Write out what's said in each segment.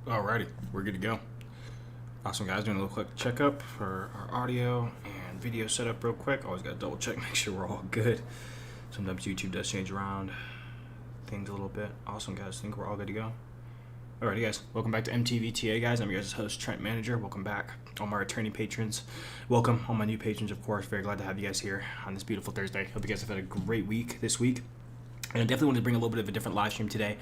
Alrighty, we're good to go. Awesome, guys. Doing a little quick checkup for our audio and video setup real quick. Always got to double check, make sure we're all good. Sometimes YouTube does change around things a little bit. Awesome, guys. Think we're all good to go. Alrighty, guys. Welcome back to MTVTA, guys. I'm your guys' host, Trent Manager. Welcome back, all my returning patrons. Welcome, all my new patrons, of course. Very glad to have you guys here on this beautiful Thursday. Hope you guys have had a great week this week. And I definitely wanted to bring a little bit of a different live stream today.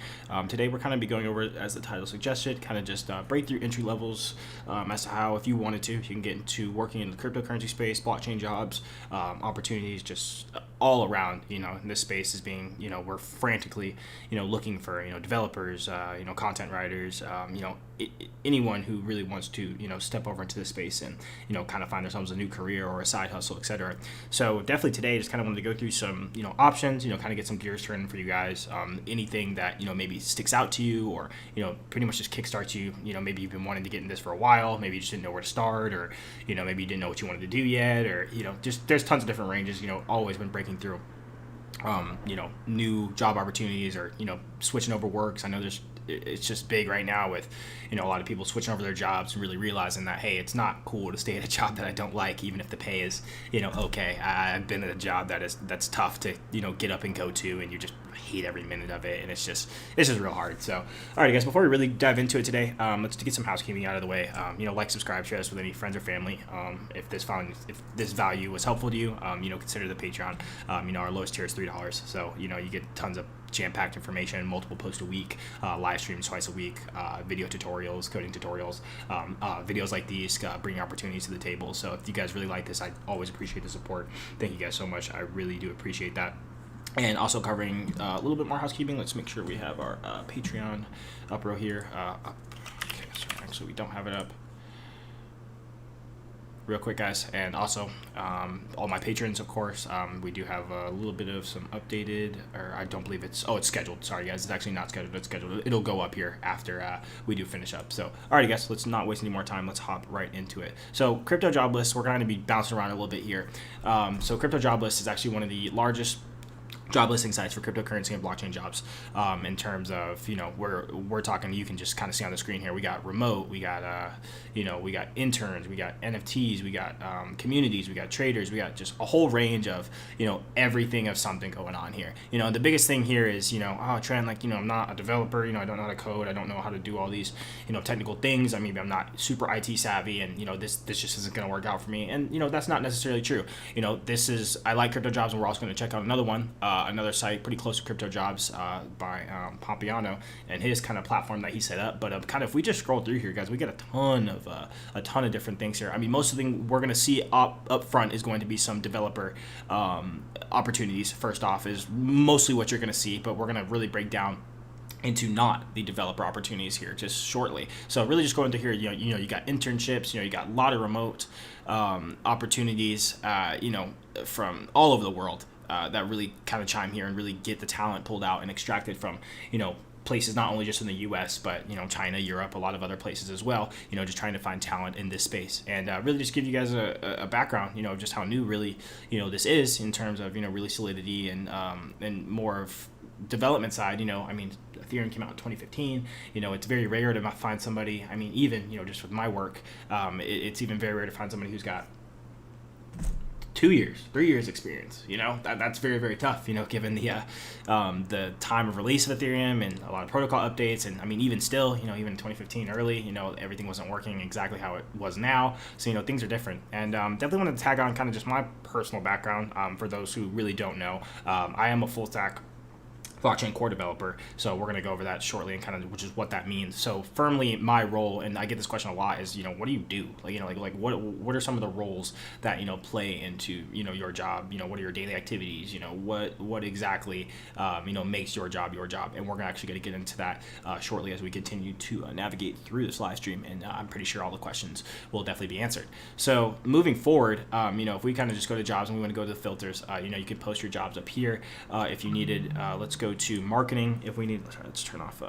Today we're kind of be going over, as the title suggested, kind of just breakthrough entry levels as to how, if you wanted to, you can get into working in the cryptocurrency space, blockchain jobs, opportunities, just all around. In this space is being, we're frantically, looking for, developers, content writers, anyone who really wants to, step over into this space and, kind of find themselves a new career or a side hustle, etc. So definitely today, just kind of wanted to go through some, options, kind of get some gears turning for you guys. Anything that, maybe sticks out to you or, pretty much just kickstarts you. Maybe you've been wanting to get in this for a while. Maybe you just didn't know where to start, or, maybe you didn't know what you wanted to do yet, or, just there's tons of different ranges, always when breaking through, new job opportunities or, switching over works. I know it's just big right now with, a lot of people switching over their jobs and really realizing that, hey, it's not cool to stay at a job that I don't like, even if the pay is, okay. I've been at a job that's tough to, get up and go to, and you just hate every minute of it, and it's just real hard. So, all right, guys, before we really dive into it today, let's get some housekeeping out of the way. Like, subscribe, share this with any friends or family. If this value was helpful to you, consider the Patreon. Our lowest tier is $3, so you get tons of jam-packed information, multiple posts a week, live streams twice a week, video tutorials, coding tutorials, videos like these, bringing opportunities to the table. So if you guys really like this, I always appreciate the support. Thank you guys so much. I really do appreciate that. And also covering a little bit more housekeeping. Let's make sure we have our Patreon up row here. Okay, sorry, actually we don't have it up. Real quick, guys, and also all my patrons, of course. We do have a little bit of some updated, or I don't believe it's scheduled. Sorry, guys, it's actually not scheduled. It's scheduled. It'll go up here after we do finish up. So, alrighty, guys, let's not waste any more time. Let's hop right into it. So, CryptoJobsList, we're going to be bouncing around a little bit here. So, CryptoJobsList is actually one of the largest job listing sites for cryptocurrency and blockchain jobs. In terms of, we're talking, you can just kind of see on the screen here, we got remote, we got we got interns, we got NFTs, we got communities, we got traders, we got just a whole range of everything of something going on here. The biggest thing here is Trent, I'm not a developer, I don't know how to code, I don't know how to do all these technical things. I'm not super IT savvy, and this just isn't going to work out for me. And that's not necessarily true. I like crypto jobs, and we're also going to check out another one, another site pretty close to CryptoJobs by Pompiano and his kind of platform that he set up. But kind of, if we just scroll through here, guys, we get a ton of different things here. Most of the thing we're going to see up front is going to be some developer opportunities. First off is mostly what you're going to see, but we're going to really break down into not the developer opportunities here just shortly. So really just going to here, you got internships, you got a lot of remote opportunities, from all over the world. That really kind of chime here and really get the talent pulled out and extracted from, places not only just in the U.S., but, China, Europe, a lot of other places as well, just trying to find talent in this space. And really just give you guys a background, just how new really, this is in terms of, really solidity and more of development side. Ethereum came out in 2015. It's very rare to find somebody, even, just with my work, it's even very rare to find somebody who's got 2 years, 3 years experience. That's very, very tough, given the time of release of Ethereum and a lot of protocol updates. And even still, even in 2015 early, everything wasn't working exactly how it was now. So, things are different. And definitely want to tag on kind of just my personal background for those who really don't know. I am a full stack blockchain core developer, so we're going to go over that shortly and kind of which is what that means. So firmly, my role, and I get this question a lot, is what do you do? What are some of the roles that play into your job? What are your daily activities? What exactly makes your job your job? And we're actually going to get into that shortly as we continue to navigate through this live stream. And I'm pretty sure all the questions will definitely be answered. So moving forward, if we kind of just go to jobs and we want to go to the filters, you can post your jobs up here if you needed. Let's go to marketing if we need. Let's turn off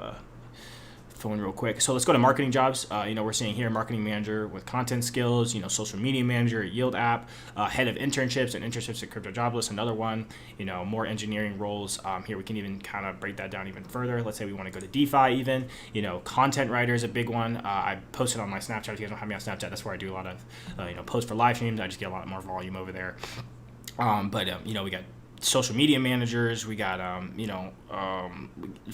fill in real quick. So let's go to marketing jobs. We're seeing here marketing manager with content skills, social media manager at Yield app, head of internships and internships at CryptoJobsList, another one, more engineering roles. Here we can even kind of break that down even further. Let's say we want to go to DeFi even, content writer is a big one. I posted on my Snapchat. If you guys don't have me on Snapchat, that's where I do a lot of, posts for live streams. I just get a lot more volume over there. We got social media managers, we got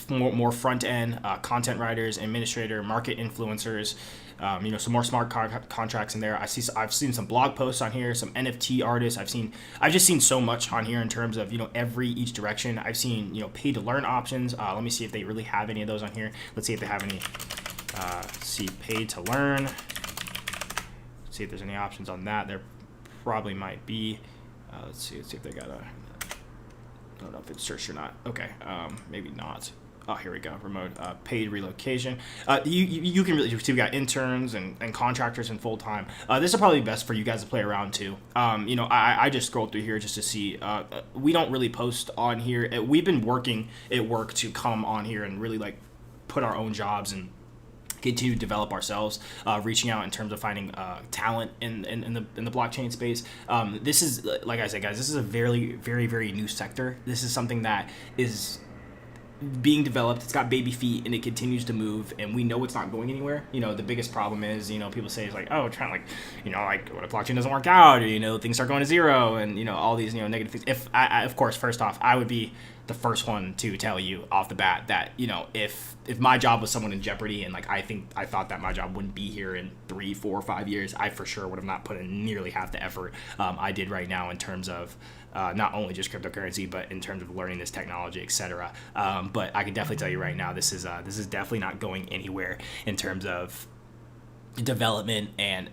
more front end content writers, administrator, market influencers, some more smart contracts in there. I've seen some blog posts on here, some NFT artists. I've just seen so much on here in terms of each direction. I've seen pay to learn options. Let me see if they really have any of those on here. Let's see if they have any. See pay to learn. Let's see if there's any options on that. There probably might be. Let's see if they got a. I don't know if it's searched or not. Okay, maybe not. Oh, here we go. Remote paid relocation. You can really see we got interns and contractors and full time. This is probably best for you guys to play around too. I just scrolled through here just to see. We don't really post on here. We've been working at work to come on here and really put our own jobs and continue to develop ourselves, reaching out in terms of finding talent in the blockchain space. This is, like I said, guys, this is a very, very, very new sector. This is something that is being developed. It's got baby feet and it continues to move, and we know it's not going anywhere. The biggest problem is, people say it's what if blockchain doesn't work out, or, things start going to zero, and, all these, negative things. If of course, first off, I would be the first one to tell you off the bat that, if my job was someone in jeopardy and I thought that my job wouldn't be here in 3, 4, 5 years, I for sure would have not put in nearly half the effort I did right now in terms of not only just cryptocurrency, but in terms of learning this technology, etc. But I can definitely tell you right now, this is definitely not going anywhere in terms of development and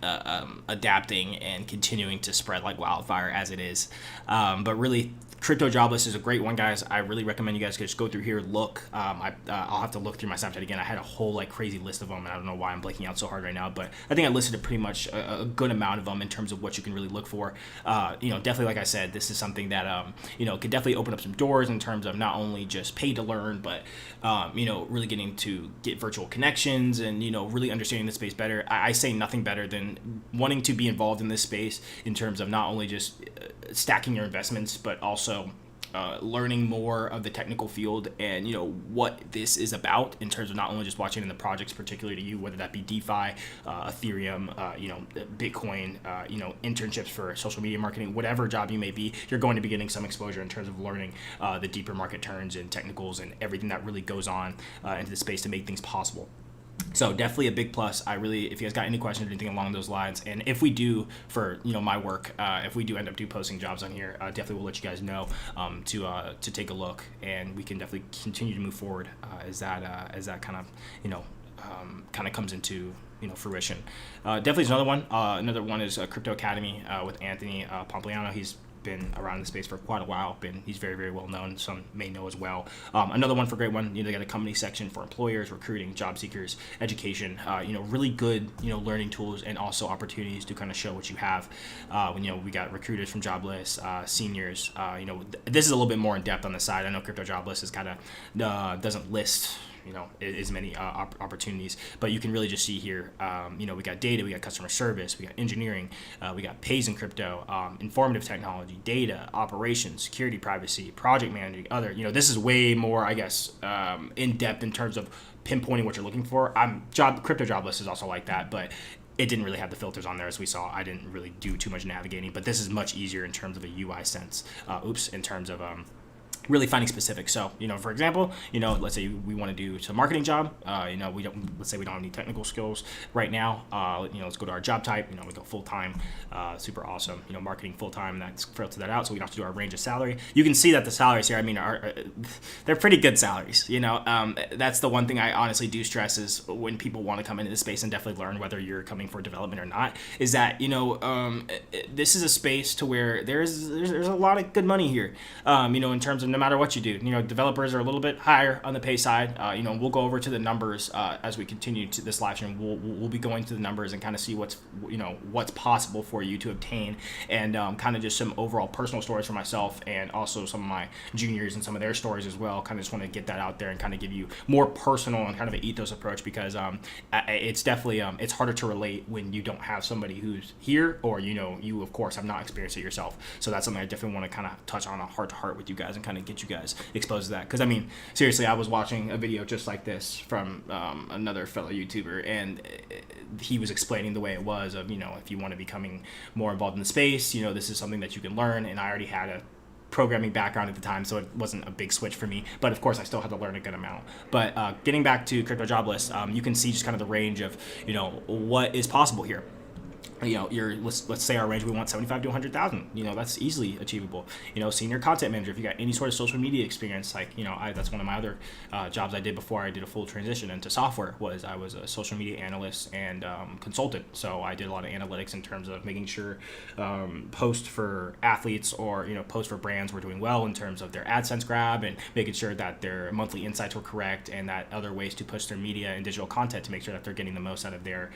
adapting and continuing to spread like wildfire as it is. But really, CryptoJobsList is a great one, guys. I really recommend you guys just go through here, look. I'll have to look through my Snapchat again. I had a whole crazy list of them, and I don't know why I'm blanking out so hard right now, but I think I listed pretty much a good amount of them in terms of what you can really look for. Definitely, like I said, this is something that could definitely open up some doors in terms of not only just pay to learn, but really getting to get virtual connections and really understanding the space better. I say nothing better than wanting to be involved in this space in terms of not only just stacking your investments, but also learning more of the technical field and what this is about in terms of not only just watching in the projects particular to you, whether that be DeFi, Ethereum, Bitcoin, internships for social media marketing, whatever job you may be, you're going to be getting some exposure in terms of learning the deeper market turns and technicals and everything that really goes on into the space to make things possible. So definitely a big plus. If you guys got any questions or anything along those lines, and if we do for my work, if we do end up posting jobs on here, definitely we'll let you guys know to take a look, and we can definitely continue to move forward as that kind of comes into fruition. Definitely is another one. Another one is Crypto Academy with Anthony Pompliano. He's been around the space for quite a while. He's very, very well known. Some may know as well. Another one for great one. They got a company section for employers, recruiting, job seekers, education. Really good learning tools and also opportunities to kind of show what you have. We got recruiters from JobList, seniors. This is a little bit more in depth on the side. I know CryptoJobsList is kind of doesn't list as many opportunities, but you can really just see here, we got data, we got customer service, we got engineering, we got pays in crypto, informative technology, data, operations, security, privacy, project managing, other, this is way more, I guess, in depth in terms of pinpointing what you're looking for. CryptoJobsList is also like that, but it didn't really have the filters on there as we saw. I didn't really do too much navigating, but this is much easier in terms of a UI sense, in terms of, really finding specifics. So, for example, let's say we want to do some marketing job. Let's say we don't have any technical skills right now. Let's go to our job type. We go full time, super awesome. Marketing full time. That's filter that out, so we don't have to do our range of salary. You can see that the salaries here, they're pretty good salaries. That's the one thing I honestly do stress is when people want to come into this space and definitely learn whether you're coming for development or not. Is that this is a space to where there's a lot of good money here. In terms of no matter what you do, developers are a little bit higher on the pay side. We'll go over to the numbers as we continue to this live stream. We'll be going to the numbers and kind of see what's possible for you to obtain, and kind of just some overall personal stories for myself, and also some of my juniors and some of their stories as well. Kind of just want to get that out there and kind of give you more personal and kind of an ethos approach, because it's definitely it's harder to relate when you don't have somebody who's here, or you of course have not experienced it yourself. So that's something I definitely want to kind of touch on a heart to heart with you guys and kind of get you guys exposed to that. Because seriously, I was watching a video just like this from another fellow YouTuber, and he was explaining the way it was of if you want to becoming more involved in the space, this is something that you can learn. And I already had a programming background at the time, so it wasn't a big switch for me, but of course I still had to learn a good amount. But getting back to CryptoJobsList, you can see just kind of the range of what is possible here. Let's say our range, we want 75 to 100,000. That's easily achievable. Senior content manager, if you got any sort of social media experience, that's one of my other jobs I did before I did a full transition into software. I was a social media analyst and consultant. So I did a lot of analytics in terms of making sure posts for athletes or posts for brands were doing well in terms of their AdSense grab, and making sure that their monthly insights were correct, and that other ways to push their media and digital content to make sure that they're getting the most out of their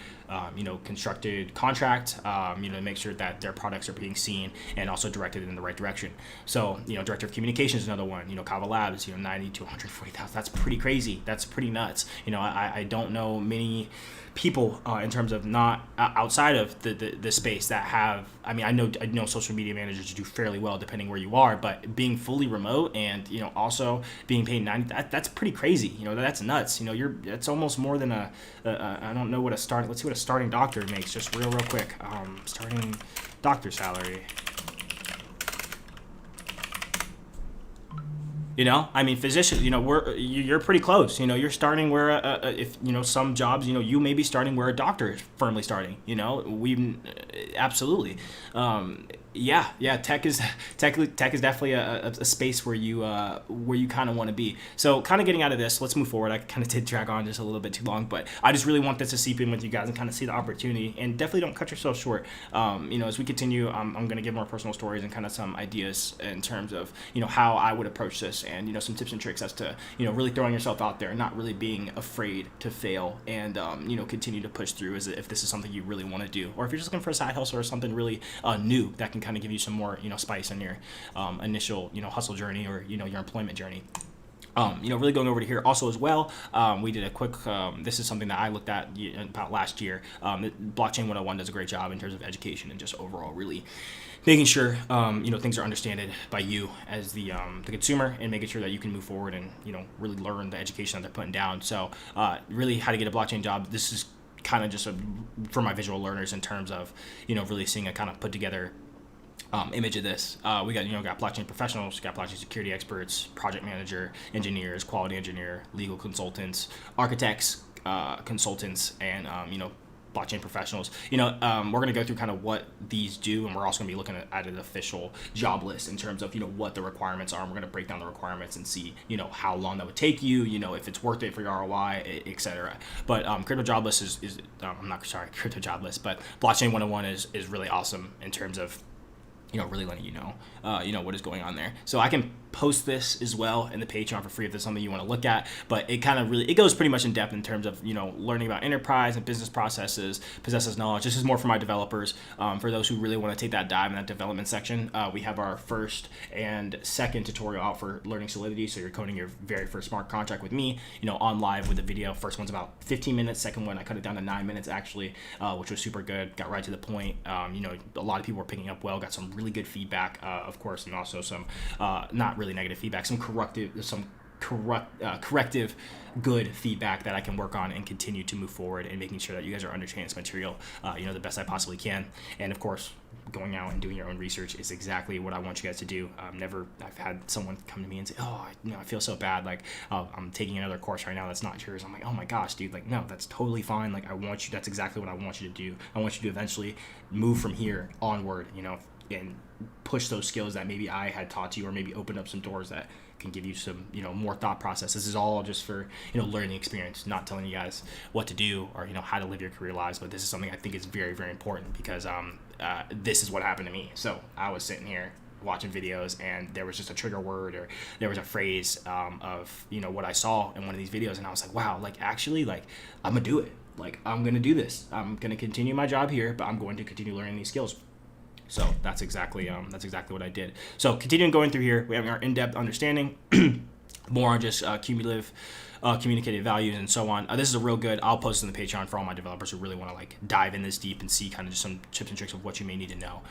constructed contract. To make sure that their products are being seen and also directed in the right direction. So, director of communications is another one. Kava Labs, 90 to 140,000. That's pretty crazy. That's pretty nuts. I don't know many people in terms of not outside of the space that have. I know social media managers do fairly well depending where you are, but being fully remote and also being paid 90, that's pretty crazy. That's nuts. It's almost more than I don't know what let's see what a starting doctor makes, just real quick. Starting doctor salary. Physicians, you're pretty close. You're starting where, if, some jobs, you may be starting where a doctor is firmly starting, absolutely. Tech is definitely a space where you kind of want to be. So kind of getting out of this, let's move forward. I kind of did drag on just a little bit too long, but I just really want this to seep in with you guys and kind of see the opportunity, and definitely don't cut yourself short. As we continue, I'm going to give more personal stories and kind of some ideas in terms of, how I would approach this, and, some tips and tricks as to, really throwing yourself out there, not really being afraid to fail, and, continue to push through as if this is something you really want to do, or if you're just looking for a side hustle or something really new that can kind of give you some more, spice in your initial, hustle journey, or, your employment journey. Really going over to here also as well, we did a quick, this is something that I looked at about last year. Blockchain 101 does a great job in terms of education and just overall really making sure, things are understood by you as the consumer, and making sure that you can move forward and, really learn the education that they're putting down. So really how to get a blockchain job. This is kind of just for my visual learners in terms of, really seeing a kind of put together image of this. We got blockchain professionals, got blockchain security experts, project manager, engineers, quality engineer, legal consultants, architects, consultants, and blockchain professionals. We're going to go through kind of what these do, and we're also going to be looking at an official job list in terms of what the requirements are. And we're going to break down the requirements and see how long that would take you, if it's worth it for your ROI, etc. But CryptoJobsList is CryptoJobsList, but Blockchain 101 is really awesome in terms of really letting you know what is going on there. So I can post this as well in the Patreon for free if there's something you want to look at, but it kind of it goes pretty much in depth in terms of learning about enterprise and business processes, possesses knowledge. This is more for my developers, for those who really want to take that dive in that development section. We have our first and second tutorial out for learning Solidity, so you're coding your very first smart contract with me, on live with a video. First one's about 15 minutes, second one I cut it down to 9 minutes actually, which was super good, got right to the point. A lot of people were picking up well, got some really good feedback, of course, and also some not really negative feedback, some corrective good feedback that I can work on and continue to move forward, and making sure that you guys are understanding this material the best I possibly can. And of course, going out and doing your own research is exactly what I want you guys to do. I've had someone come to me and say, I feel so bad, like I'm taking another course right now that's not yours. I'm like, oh my gosh, dude, like, no, that's totally fine. Like, that's exactly what I want you to do. I want you to eventually move from here onward, and push those skills that maybe I had taught you, or maybe open up some doors that can give you some, more thought process. This is all just for, learning experience, not telling you guys what to do or, how to live your career lives. But this is something I think is very, very important, because this is what happened to me. So I was sitting here watching videos, and there was just a trigger word or there was a phrase of what I saw in one of these videos, and I was like, wow, like actually, like I'm gonna do it. Like I'm gonna do this. I'm gonna continue my job here, but I'm going to continue learning these skills. So that's exactly what I did. So continuing going through here, we have our in-depth understanding, more on just cumulative communicated values and so on. This is a real good. I'll post it in the Patreon for all my developers who really want to like dive in this deep and see kind of just some tips and tricks of what you may need to know.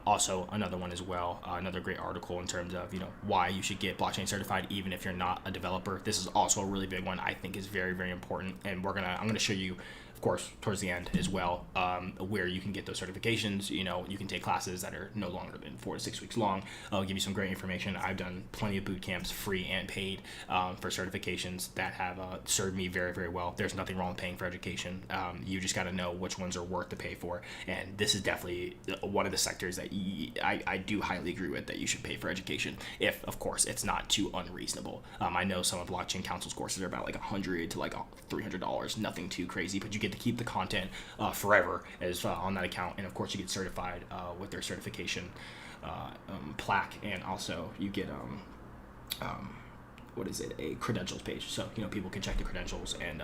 Also, another one as well, another great article in terms of why you should get blockchain certified even if you're not a developer. This is also a really big one. I think is very, very important, and I'm gonna show you, of course, towards the end as well, where you can get those certifications. You can take classes that are no longer than 4 to 6 weeks long. I'll give you some great information. I've done plenty of boot camps, free and paid, for certifications that have served me very, very well. There's nothing wrong with paying for education. You just got to know which ones are worth to pay for. And this is definitely one of the sectors that I do highly agree with, that you should pay for education, if, of course, it's not too unreasonable. I know some of Blockchain Council's courses are about like $100 to like $300, nothing too crazy, but you get to keep the content forever as on that account, and of course you get certified with their certification plaque, and also you get a credentials page, so people can check the credentials, and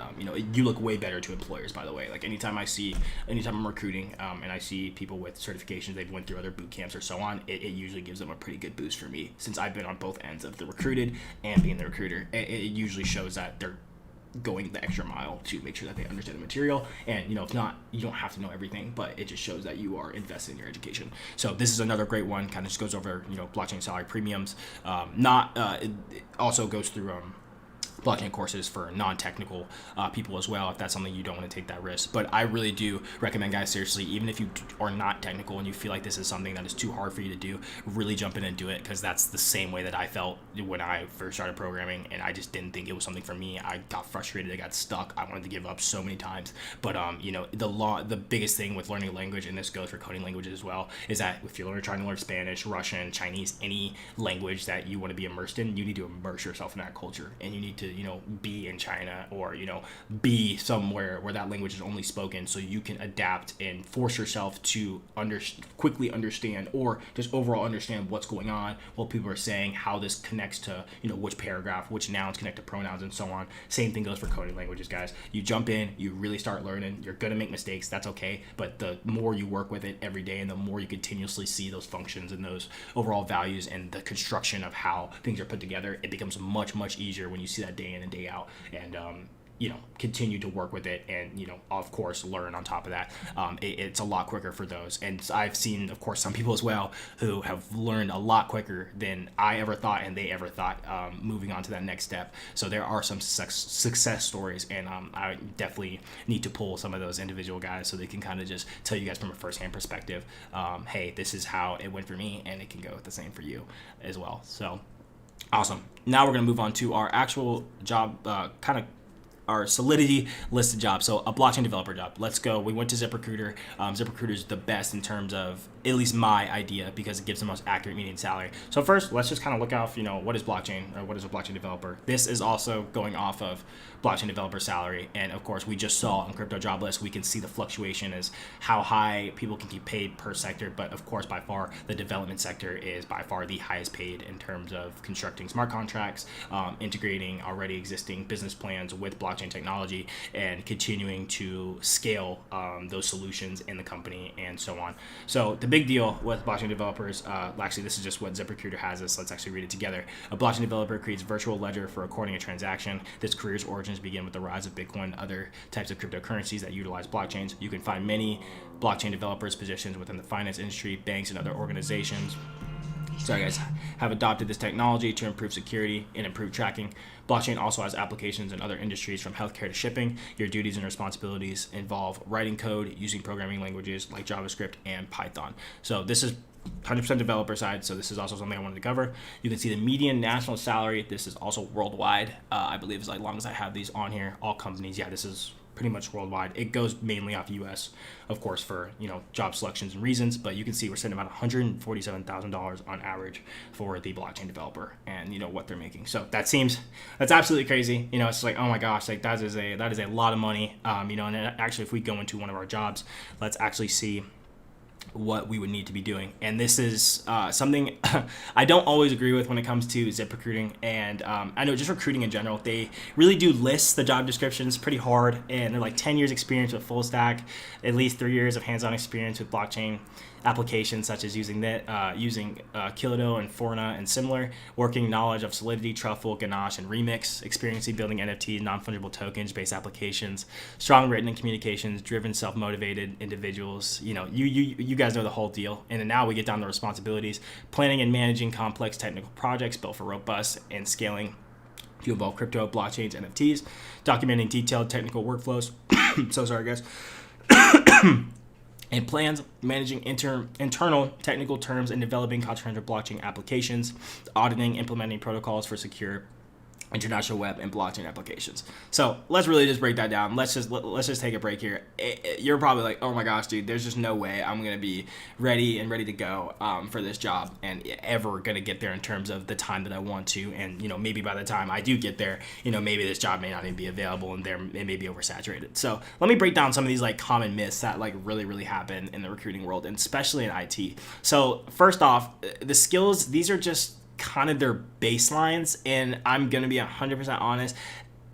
you look way better to employers, by the way. Like anytime I'm recruiting and I see people with certifications, they've went through other boot camps or so on, it usually gives them a pretty good boost for me, since I've been on both ends of the recruited and being the recruiter. It usually shows that they're going the extra mile to make sure that they understand the material, and if not, you don't have to know everything, but it just shows that you are invested in your education. So this is another great one, kind of just goes over blockchain salary premiums. It also goes through blockchain courses for non-technical people as well, if that's something you don't want to take that risk. But I really do recommend, guys, seriously, even if you are not technical and you feel like this is something that is too hard for you to do, really jump in and do it, because that's the same way that I felt when I first started programming, and I just didn't think it was something for me. I got frustrated, I got stuck, I wanted to give up so many times. But the biggest thing with learning a language, and this goes for coding languages as well, is that if you're trying to learn Spanish, Russian, Chinese, any language that you want to be immersed in, you need to immerse yourself in that culture, and you need to be in China, or be somewhere where that language is only spoken, so you can adapt and force yourself to quickly understand, or just overall understand what's going on, what people are saying, how this connects to which paragraph, which nouns connect to pronouns, and so on. Same thing goes for coding languages, guys. You jump in, you really start learning, you're gonna make mistakes, that's okay, but the more you work with it every day, and the more you continuously see those functions and those overall values and the construction of how things are put together, it becomes much, much easier when you see that day in and day out, and continue to work with it, and of course learn on top of that. It's a lot quicker for those, and I've seen, of course, some people as well who have learned a lot quicker than I ever thought and they ever thought, moving on to that next step. So there are some success stories, and I definitely need to pull some of those individual guys so they can kind of just tell you guys from a first-hand perspective, hey, this is how it went for me, and it can go the same for you as well. So awesome. Now we're going to move on to our actual job, kind of our Solidity listed job. So a blockchain developer job. Let's go. We went to ZipRecruiter. ZipRecruiter is the best in terms of, at least my idea, because it gives the most accurate median salary. So first, let's just kind of look off, what is blockchain, or what is a blockchain developer? This is also going off of blockchain developer salary. And of course, we just saw on CryptoJobsList, we can see the fluctuation as how high people can get paid per sector. But of course, by far, the development sector is by far the highest paid in terms of constructing smart contracts, integrating already existing business plans with blockchain technology, and continuing to scale those solutions in the company, and so on. So the big deal with blockchain developers, actually, this is just what ZipRecruiter has us. Let's actually read it together. A blockchain developer creates virtual ledger for recording a transaction. This career's origins begin with the rise of Bitcoin and other types of cryptocurrencies that utilize blockchains. You can find many blockchain developers positions within the finance industry, banks, and other organizations. Sorry guys, have adopted this technology to improve security and improve tracking. Blockchain also has applications in other industries, from healthcare to shipping. Your duties and responsibilities involve writing code using programming languages like JavaScript and Python. So this is 100% developer side, so this is also something I wanted to cover. You can see the median national salary. This is also worldwide. I believe as long as I have these on here, all companies, yeah, this is pretty much worldwide. It goes mainly off US, of course, for job selections and reasons, but you can see we're sitting about $147,000 on average for the blockchain developer, and what they're making. So that's absolutely crazy. It's like, oh my gosh, like that is a lot of money. And actually, if we go into one of our jobs, let's actually see what we would need to be doing. And this is something I don't always agree with when it comes to zip recruiting. And I know just recruiting in general, they really do list the job descriptions pretty hard. And they're like 10 years experience with full stack, at least 3 years of hands-on experience with blockchain applications such as using Kilido and Forna and similar, working knowledge of Solidity, Truffle, Ganache, and Remix, experience building NFTs, non-fungible tokens-based applications, strong written and communications, driven, self-motivated individuals. You guys know the whole deal. And then now we get down to responsibilities, planning and managing complex technical projects built for robust and scaling to involve crypto, blockchains, NFTs, documenting detailed technical workflows. So sorry, guys. And plans, managing internal technical terms, and developing contractor blockchain applications, auditing, implementing protocols for secure international web and blockchain applications. So let's really just break that down. Let's just take a break here. You're probably like, oh my gosh, dude, there's just no way I'm gonna be ready to go for this job and ever gonna get there in terms of the time that I want to. And maybe by the time I do get there, maybe this job may not even be available and it may be oversaturated. So let me break down some of these like common myths that like really happen in the recruiting world, and especially in IT. So first off, the skills, these are just kind of their baselines, and I'm gonna be 100% honest,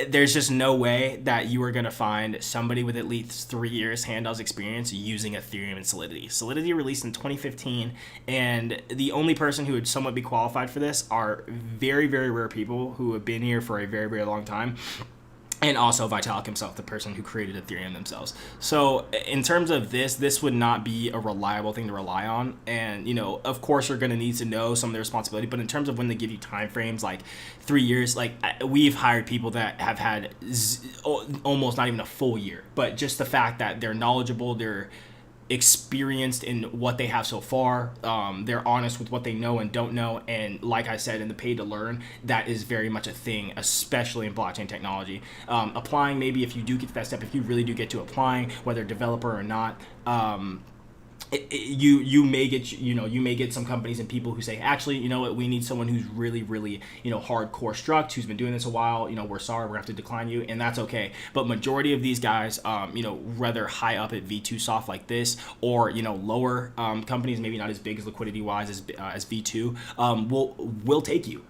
there's just no way that you are gonna find somebody with at least 3 years hands-on experience using Ethereum and Solidity. Solidity released in 2015, and the only person who would somewhat be qualified for this are very rare people who have been here for a very long time. And also Vitalik himself, the person who created Ethereum themselves. So in terms of this would not be a reliable thing to rely on. And, of course, you're going to need to know some of the responsibility. But in terms of when they give you time frames, like 3 years, like we've hired people that have had almost not even a full year. But just the fact that they're knowledgeable, they're experienced in what they have so far, they're honest with what they know and don't know, and like I said, in the pay to learn, that is very much a thing, especially in blockchain technology. Applying, maybe if you do get to that step, if you really do get to applying, whether developer or not, you may get some companies and people who say, actually, you know what, we need someone who's really hardcore struct, who's been doing this a while, we're sorry, we're gonna have to decline you, and that's okay. But majority of these guys, whether high up at V2 soft like this, or lower companies, maybe not as big as liquidity wise as V2, will take you.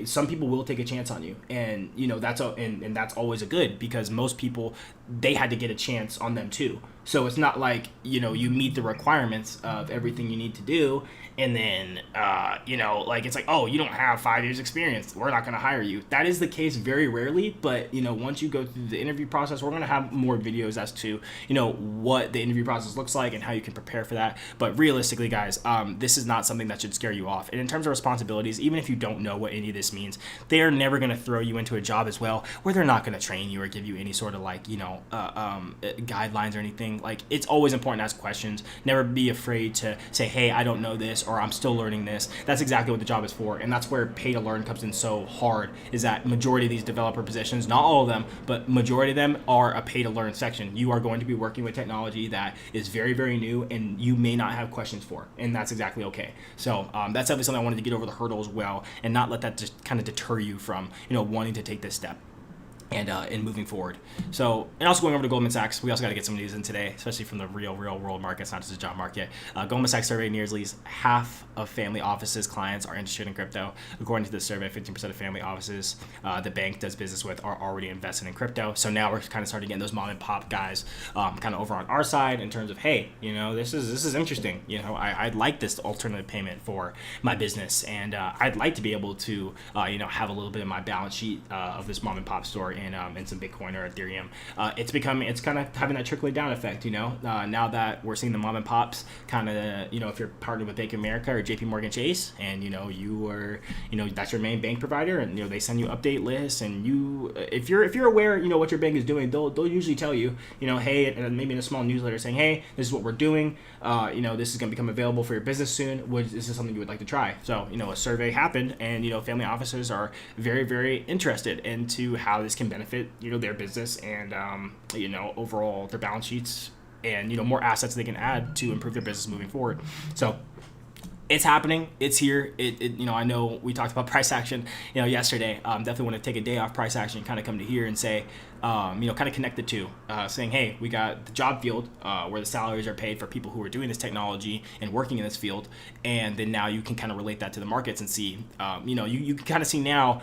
Some people will take a chance on you, and that's always a good, because most people, they had to get a chance on them too. So it's not like, you meet the requirements of everything you need to do, and then, it's like, oh, you don't have 5 years experience, we're not going to hire you. That is the case very rarely, but, once you go through the interview process, we're going to have more videos as to, what the interview process looks like and how you can prepare for that. But realistically, guys, this is not something that should scare you off. And in terms of responsibilities, even if you don't know what any of this means, they are never going to throw you into a job as well where they're not going to train you or give you any sort of guidelines or anything. Like, it's always important to ask questions. Never be afraid to say, hey, I don't know this, or I'm still learning this. That's exactly what the job is for. And that's where pay to learn comes in so hard, is that majority of these developer positions, not all of them, but majority of them are a pay to learn section. You are going to be working with technology that is very new, and you may not have questions for, and that's exactly okay. So that's definitely something I wanted to get over the hurdle as well, and not let that just kind of deter you from wanting to take this step and moving forward. So, and also going over to Goldman Sachs, we also got to get some news in today, especially from the real world markets, not just the job market. Goldman Sachs survey, nearly half of family offices clients are interested in crypto. According to the survey, 15% of family offices the bank does business with are already invested in crypto. So now we're kind of starting getting those mom and pop guys kind of over on our side in terms of, hey, this is interesting. I'd like this alternative payment for my business, and I'd like to be able to have a little bit of my balance sheet of this mom and pop store and some Bitcoin or Ethereum. It's kind of having that trickling down effect, now that we're seeing the mom and pops kind of, if you're partnered with Bank of America or JP Morgan Chase, and, you are, that's your main bank provider, and, they send you update lists, and if you're aware, what your bank is doing, they'll usually tell you, hey, and maybe in a small newsletter saying, hey, this is what we're doing, this is going to become available for your business soon. Is this something you would like to try? So, a survey happened, and, family offices are very interested into how this can benefit, their business and, overall their balance sheets and, more assets they can add to improve their business moving forward. So It's happening. It's here. I know we talked about price action, yesterday. Definitely want to take a day off price action, kind of come to here and say, kind of connect the two, saying, hey, we got the job field where the salaries are paid for people who are doing this technology and working in this field, and then now you can kind of relate that to the markets and see, you can kind of see now,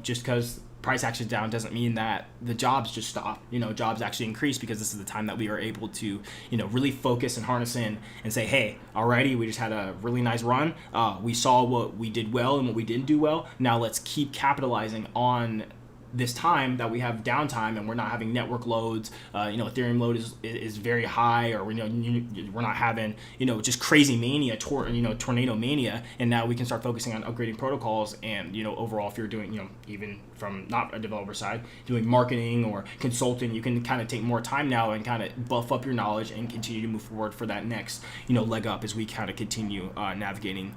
just because price action down doesn't mean that the jobs just stop. Jobs actually increase because this is the time that we are able to, really focus and harness in and say, hey, alrighty, we just had a really nice run. We saw what we did well and what we didn't do well. Now let's keep capitalizing on this time that we have downtime and we're not having network loads. Ethereum load is very high, or we're not having just crazy mania, tornado mania, and now we can start focusing on upgrading protocols. And overall, if you're doing even from not a developer side, doing marketing or consulting, you can kind of take more time now and kind of buff up your knowledge and continue to move forward for that next leg up as we kind of continue navigating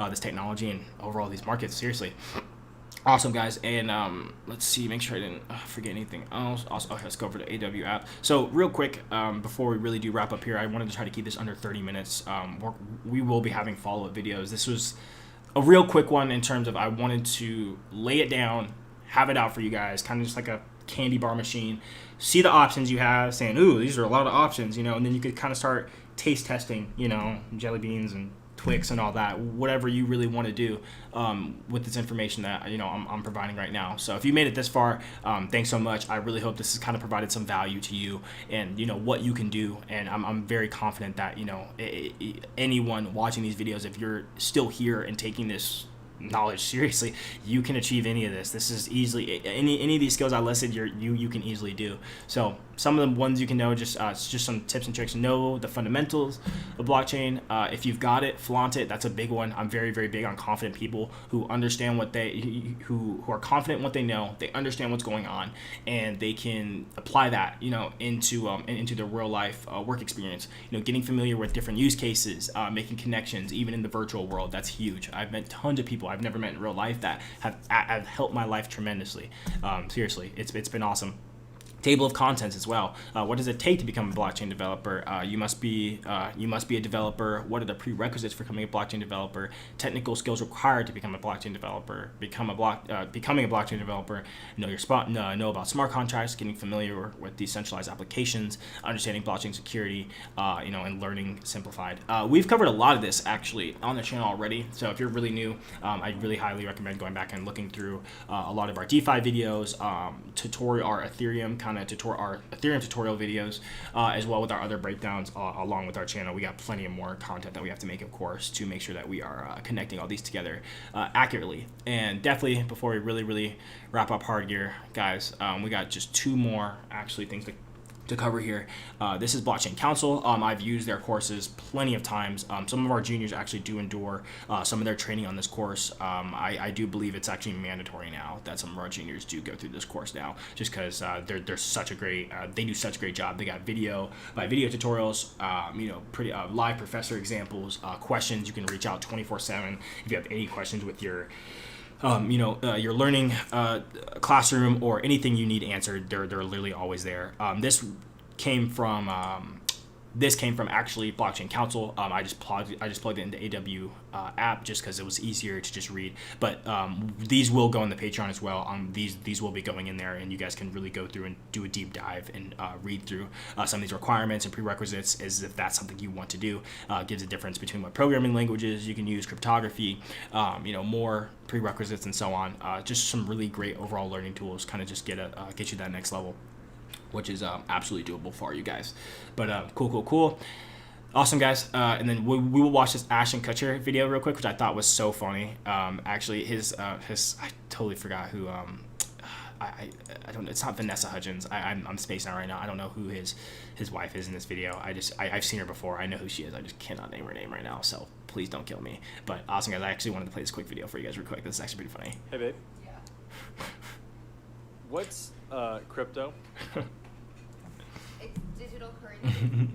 this technology and overall these markets. Seriously. Awesome, guys. And let's see, make sure I didn't forget anything else. Also, okay, let's go over to AW app. So real quick, before we really do wrap up here, I wanted to try to keep this under 30 minutes. We will be having follow-up videos. This was a real quick one in terms of I wanted to lay it down, have it out for you guys, kind of just like a candy bar machine. See the options you have, saying, ooh, these are a lot of options, and then you could kind of start taste testing, jelly beans and Twix and all that, whatever you really want to do with this information that I'm providing right now. So if you made it this far, thanks so much. I really hope this has kind of provided some value to you and what you can do. And I'm very confident that anyone watching these videos, if you're still here and taking this knowledge seriously, you can achieve any of this. This is easily any of these skills I listed. You can easily do. So some of the ones you can know, just some tips and tricks. Know the fundamentals of blockchain. If you've got it, flaunt it. That's a big one. I'm very, very big on confident people who understand who are confident in what they know. They understand what's going on, and they can apply that into their real life work experience. Getting familiar with different use cases, making connections, even in the virtual world. That's huge. I've met tons of people I've never met in real life that have helped my life tremendously. Seriously, it's been awesome. Table of contents as well. What does it take to become a blockchain developer? You must be a developer. What are the prerequisites for becoming a blockchain developer? Technical skills required to become a blockchain developer. Becoming a blockchain developer. Know your spot. Know about smart contracts. Getting familiar with decentralized applications. Understanding blockchain security. And learning simplified. We've covered a lot of this actually on the channel already. So if you're really new, I really highly recommend going back and looking through a lot of our DeFi videos, our Ethereum tutorial videos, as well with our other breakdowns along with our channel. We got plenty of more content that we have to make, of course, to make sure that we are connecting all these together accurately. And definitely, before we really wrap up hard gear, guys, we got just two more actually things to cover here. This is Blockchain Council. I've used their courses plenty of times. Some of our juniors actually do endure some of their training on this course. I do believe it's actually mandatory now that some of our juniors do go through this course now, just because they're such a great, they do such a great job. They got video tutorials, pretty live professor examples, questions. You can reach out 24/7 if you have any questions with your your learning classroom or anything you need answered. They're literally always there. This came from actually Blockchain Council. I just plugged it into AW app just because it was easier to just read. But these will go in the Patreon as well. These will be going in there, and you guys can really go through and do a deep dive and read through some of these requirements and prerequisites, as if that's something you want to do. Gives a difference between what programming languages you can use, cryptography, more prerequisites, and so on. Just some really great overall learning tools. Kind of just get you that next level, which is absolutely doable for you guys. But cool. Awesome, guys. And then we will watch this Ashton Kutcher video real quick, which I thought was so funny. Actually, his I totally forgot who. I don't. It's not Vanessa Hudgens. I'm spacing out right now. I don't know who his wife is in this video. I've seen her before. I know who she is. I just cannot name her name right now. So please don't kill me. But awesome, guys. I actually wanted to play this quick video for you guys real quick. This is actually pretty funny. Hey, babe. Yeah. What's crypto? It's digital currency.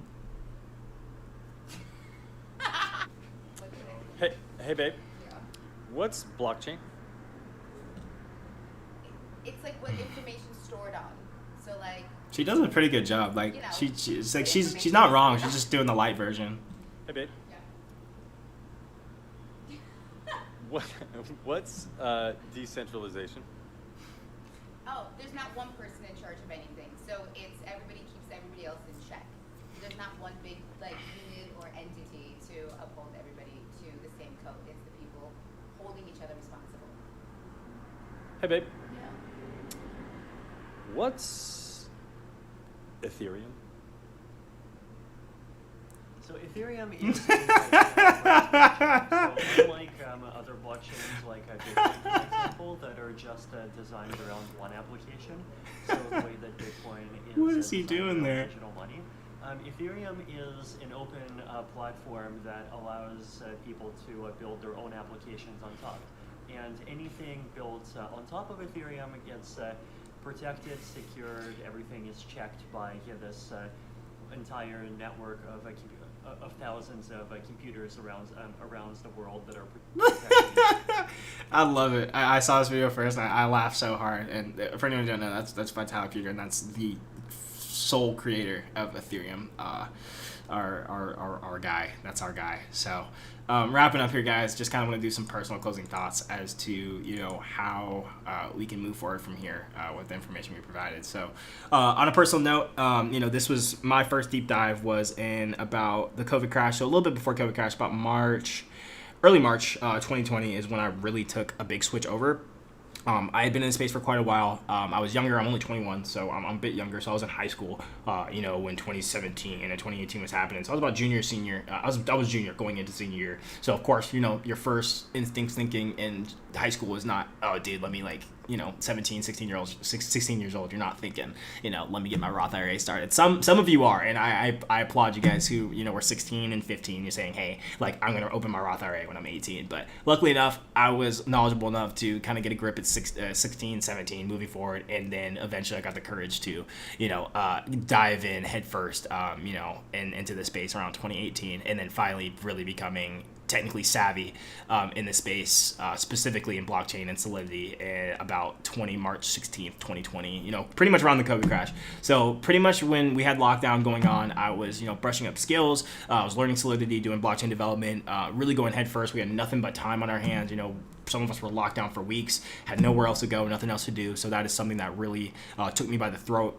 Hey, babe. Yeah. What's blockchain? It's like what information's stored on. So like. She does a pretty good job. Like she's not wrong. She's just doing the light version. Hey, babe. Yeah. What's decentralization? Oh, there's not one person in charge of anything. So it's everybody keeps everybody else in check. There's not one big unit or entity to uphold everybody to the same code. It's the people holding each other responsible. Hey, babe. Yeah. What's Ethereum? So Ethereum is so unlike other blockchains like Bitcoin, for example, that are just designed around one application. So the way that Bitcoin is What is he designed doing around there? digital money. Ethereum is an open platform that allows people to build their own applications on top. And anything built on top of Ethereum gets protected, secured, everything is checked by this entire network of thousands of computers around the world that are protected. I love it. I saw this video first and I laughed so hard. And for anyone who don't know, that's Vitalik Buterin, and that's the sole creator of Ethereum. Our guy. That's our guy. So wrapping up here, guys, just kind of want to do some personal closing thoughts as to how we can move forward from here with the information we provided. So on a personal note, this was my first deep dive was in about the COVID crash. So a little bit before COVID crash, about early March 2020 is when I really took a big switch over. I had been in the space for quite a while. I was younger. I'm only 21, so I'm a bit younger. So I was in high school, when 2017 and 2018 was happening. So I was about junior, senior. I was junior going into senior year. So of course, your first instincts thinking in high school is not, oh, dude, let me 16 years old. You're not thinking, let me get my Roth IRA started. Some of you are, and I applaud you guys who, were 16 and 15. You're saying, hey, I'm going to open my Roth IRA when I'm 18. But luckily enough, I was knowledgeable enough to kind of get a grip at 16, 17, moving forward. And then eventually I got the courage to, dive in head first, into the space around 2018. And then finally really becoming technically savvy in the space, specifically in blockchain and Solidity, about March 16th, 2020, pretty much around the COVID crash. So pretty much when we had lockdown going on, I was, brushing up skills. I was learning Solidity, doing blockchain development, really going head first. We had nothing but time on our hands. Some of us were locked down for weeks, had nowhere else to go, nothing else to do. So that is something that really took me by the throat.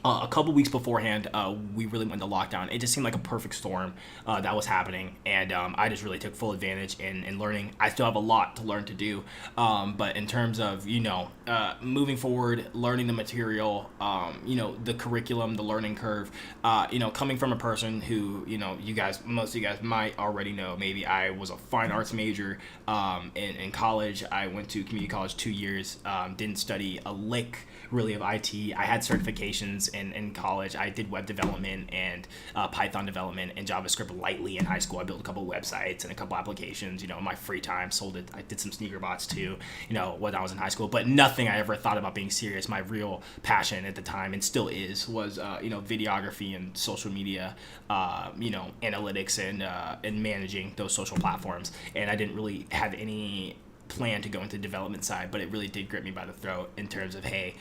A couple weeks beforehand, we really went to lockdown. It just seemed like a perfect storm that was happening, and I just really took full advantage in learning. I still have a lot to learn to do, but in terms of moving forward, learning the material, the curriculum, the learning curve, coming from a person who most of you guys might already know. Maybe I was a fine arts major in college. I went to community college 2 years, didn't study a lick really of IT. I had certifications in college. I did web development and Python development and JavaScript lightly in high school. I built a couple websites and a couple applications, in my free time, sold it. I did some sneaker bots too, when I was in high school, but nothing I ever thought about being serious. My real passion at the time, and still is, was, videography and social media, analytics and managing those social platforms. And I didn't really have any plan to go into the development side, but it really did grip me by the throat in terms of, hey,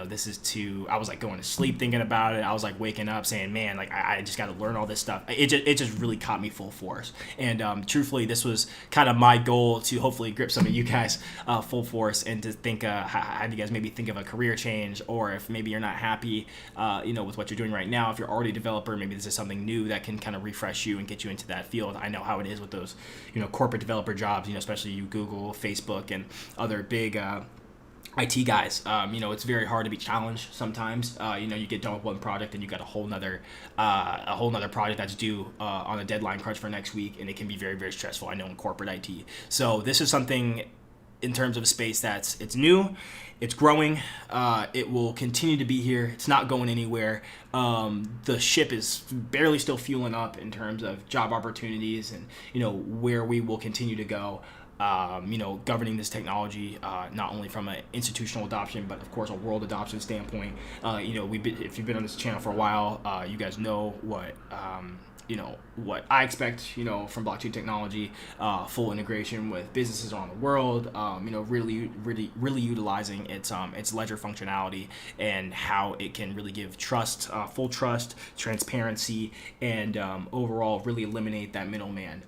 this is I was going to sleep thinking about it. I was waking up saying, man, I just got to learn all this stuff. It just really caught me full force. And truthfully, this was kind of my goal to hopefully grip some of you guys full force and to think, have you guys maybe think of a career change, or if maybe you're not happy, with what you're doing right now. If you're already a developer, maybe this is something new that can kind of refresh you and get you into that field. I know how it is with those, corporate developer jobs, especially you Google, Facebook, and other big IT guys. It's very hard to be challenged sometimes. You get done with one project and you got a whole nother project that's due on a deadline crunch for next week, and it can be very, very stressful. I know in corporate IT. So this is something in terms of a space it's new, it's growing, it will continue to be here. It's not going anywhere. The ship is barely still fueling up in terms of job opportunities and where we will continue to go. Governing this technology, not only from an institutional adoption, but of course a world adoption standpoint. If you've been on this channel for a while, you guys know what I expect, from blockchain technology, full integration with businesses around the world, really utilizing its ledger functionality and how it can really give trust, full trust, transparency, and overall really eliminate that middleman.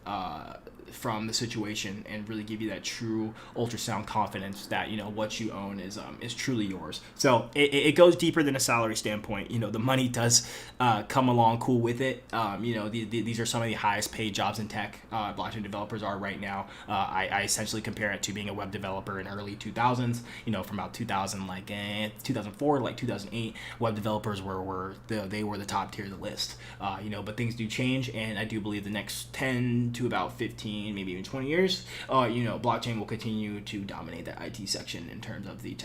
from the situation and really give you that true ultrasound confidence that, you know, what you own is truly yours. So it goes deeper than a salary standpoint. You know, the money does come along cool with it. You know, these are some of the highest paid jobs in tech. Blockchain developers are right now. I essentially compare it to being a web developer in early 2000s. You know, from about 2004 to like 2008, web developers were the top tier of the list. You know, but things do change, and I do believe the next 10 to about 15, maybe even 20 years, you know, blockchain will continue to dominate that IT section in terms of the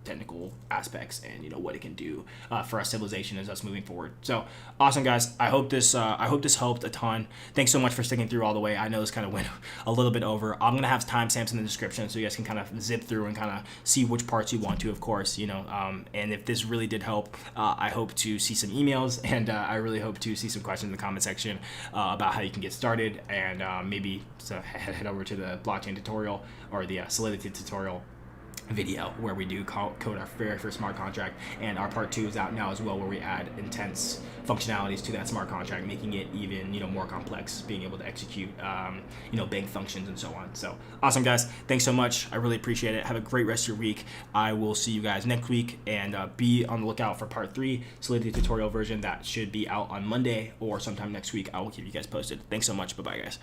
technical aspects and, you know, what it can do for our civilization as us moving forward. So awesome, guys. I hope this helped a ton. Thanks so much for sticking through all the way. I know this kind of went a little bit over. I'm gonna have timestamps in the description so you guys can kind of zip through and kind of see which parts you want to, of course, you know. And if this really did help, I hope to see some emails, and I really hope to see some questions in the comment section about how you can get started, and maybe head over to the blockchain tutorial or the Solidity tutorial video where we do code our very first smart contract, and our part 2 is out now as well, where we add intense functionalities to that smart contract, making it even, you know, more complex, being able to execute you know, bank functions and so on. So awesome, guys. Thanks so much. I really appreciate it. Have a great rest of your week. I will see you guys next week, and be on the lookout for part 3 Solidity tutorial version that should be out on Monday or sometime next week. I will keep you guys posted. Thanks so much. Bye bye, guys.